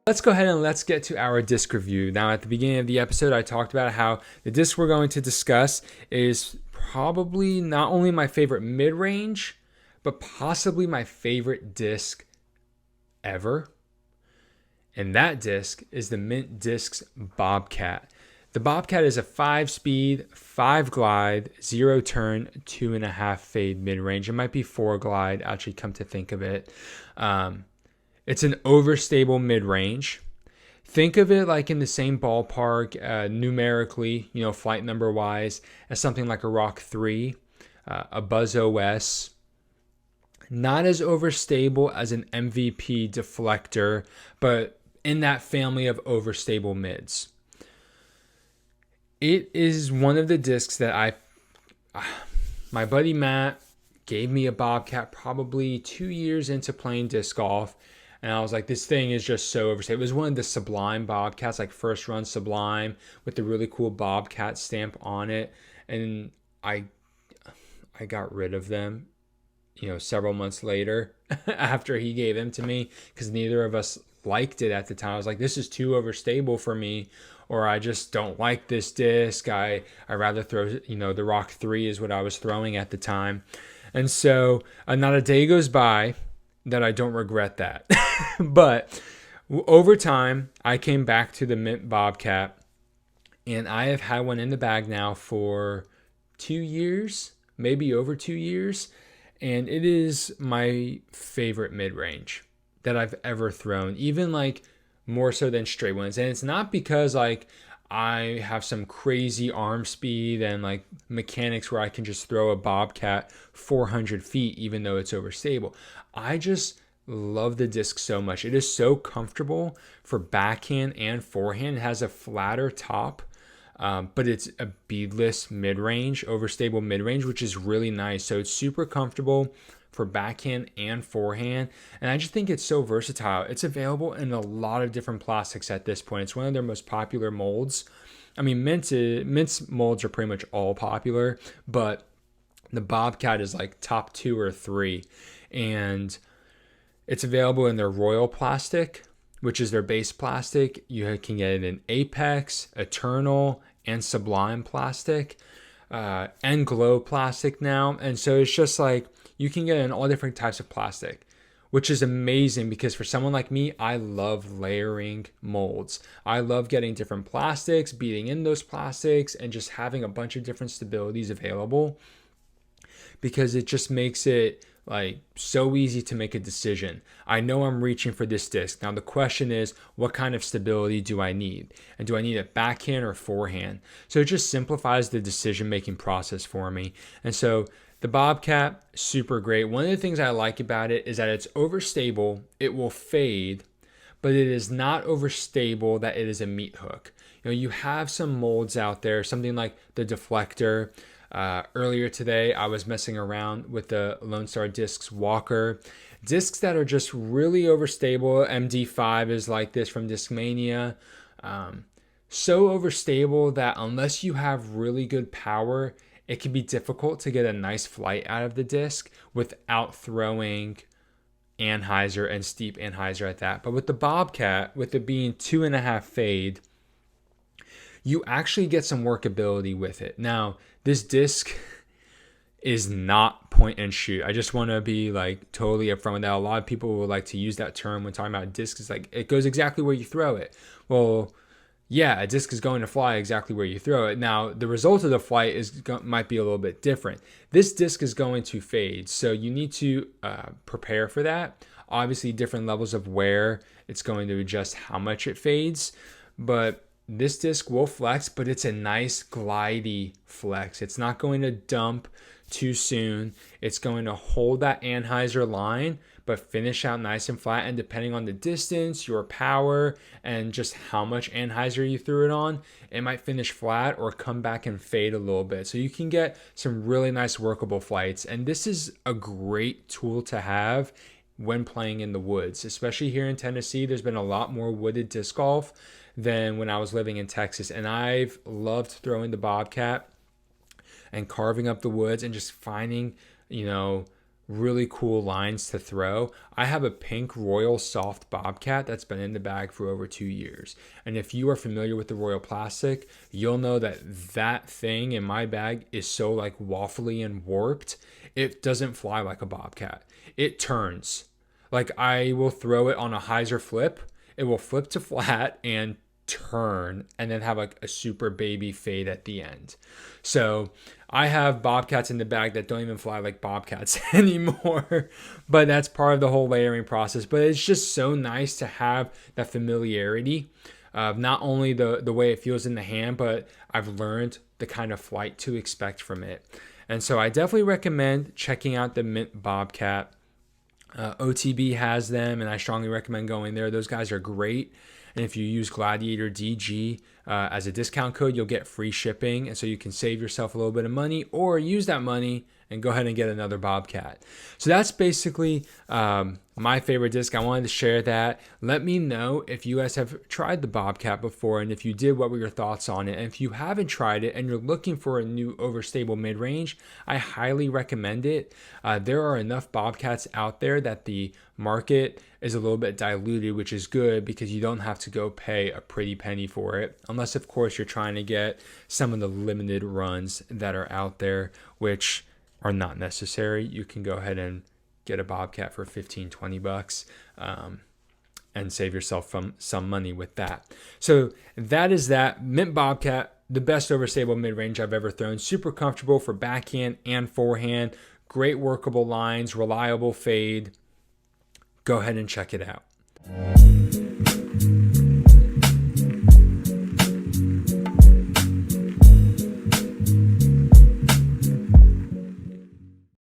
Let's go ahead and let's get to our disc review. Now, at the beginning of the episode, I talked about how the disc we're going to discuss is probably not only my favorite mid-range, but possibly my favorite disc ever. And that disc is the Mint Discs Bobcat. The Bobcat is a 5-speed, 5-glide, 0-turn, 2.5 fade mid-range. It might be 4-glide, actually, come to think of it. It's an overstable mid-range. Think of it like in the same ballpark numerically, flight number wise, as something like a Rock 3, a Buzz OS. Not as overstable as an MVP deflector, but in that family of overstable mids. It is one of the discs that my buddy Matt gave me a Bobcat probably 2 years into playing disc golf. And I was like, this thing is just so overstable. It was one of the Sublime Bobcats, like first run Sublime with the really cool Bobcat stamp on it. And I got rid of them, several months later after he gave them to me because neither of us liked it at the time. I was like, this is too overstable for me, or I just don't like this disc. I rather throw, the Rock 3 is what I was throwing at the time. And so not a day goes by that I don't regret that. But over time, I came back to the Mint Bobcat, and I have had one in the bag now for 2 years, maybe over 2 years, and it is my favorite mid-range that I've ever thrown, even like more so than straight ones. And it's not because like I have some crazy arm speed and like mechanics where I can just throw a Bobcat 400 feet even though it's overstable. I just love the disc so much. It is so comfortable for backhand and forehand. It has a flatter top, but it's a beadless mid-range, overstable mid-range, which is really nice. So it's super comfortable for backhand and forehand. And I just think it's so versatile. It's available in a lot of different plastics at this point. It's one of their most popular molds. I mean, Mint's molds are pretty much all popular, but the Bobcat is like top 2 or 3. And it's available in their Royal plastic, which is their base plastic. You can get it in Apex, Eternal, and Sublime plastic, and Glow plastic now. And so it's just like you can get it in all different types of plastic, which is amazing because for someone like me, I love layering molds. I love getting different plastics, beating in those plastics, and just having a bunch of different stabilities available because it just makes it like so easy to make a decision. I know I'm reaching for this disc. Now the question is, what kind of stability do I need? And do I need it backhand or forehand? So it just simplifies the decision-making process for me. And so the Bobcat, super great. One of the things I like about it is that it's overstable. It will fade, but it is not overstable that it is a meat hook. You have some molds out there, something like the Deflector. Earlier today, I was messing around with the Lone Star Discs Walker. Discs that are just really overstable. MD5 is like this from Discmania. So overstable that unless you have really good power, it can be difficult to get a nice flight out of the disc without throwing anhyzer and steep anhyzer at that. But with the Bobcat, with it being 2.5 fade, you actually get some workability with it. Now, this disc is not point and shoot. I just want to be like totally upfront with that. A lot of people will like to use that term when talking about discs. It's like it goes exactly where you throw it. Well, yeah, a disc is going to fly exactly where you throw it. Now, the result of the flight might be a little bit different. This disc is going to fade, so you need to prepare for that. Obviously, different levels of wear, it's going to adjust how much it fades, but this disc will flex, but it's a nice glidey flex. It's not going to dump too soon. It's going to hold that anhyzer line, but finish out nice and flat. And depending on the distance, your power, and just how much anhyzer you threw it on, it might finish flat or come back and fade a little bit. So you can get some really nice workable flights. And this is a great tool to have when playing in the woods, especially here in Tennessee. There's been a lot more wooded disc golf than when I was living in Texas. And I've loved throwing the Bobcat and carving up the woods and just finding, really cool lines to throw. I have a pink Royal Soft Bobcat that's been in the bag for over 2 years. And if you are familiar with the Royal Plastic, you'll know that that thing in my bag is so like waffly and warped. It doesn't fly like a Bobcat. It turns. Like I will throw it on a hyzer flip. It will flip to flat and turn and then have like a super baby fade at the end. So I have Bobcats in the bag that don't even fly like Bobcats anymore, but that's part of the whole layering process. But it's just so nice to have that familiarity of not only the way it feels in the hand, but I've learned the kind of flight to expect from it. And so I definitely recommend checking out the Mint Bobcat. OTB has them, and I strongly recommend going there. Those guys are great. And if you use Gladiator DG as a discount code, you'll get free shipping. And so you can save yourself a little bit of money or use that money and go ahead and get another Bobcat. So that's basically my favorite disc. I wanted to share that. Let me know if you guys have tried the Bobcat before, and if you did, what were your thoughts on it? And if you haven't tried it and you're looking for a new overstable mid-range, I highly recommend it. There are enough Bobcats out there that the market is a little bit diluted, which is good because you don't have to go pay a pretty penny for it, unless of course you're trying to get some of the limited runs that are out there, which are not necessary. You can go ahead and get a Bobcat for 15-20 bucks and save yourself from some money with that. So that is that. Mint Bobcat, the best overstable mid-range I've ever thrown. Super comfortable for backhand and forehand. Great workable lines, reliable fade. Go ahead and check it out.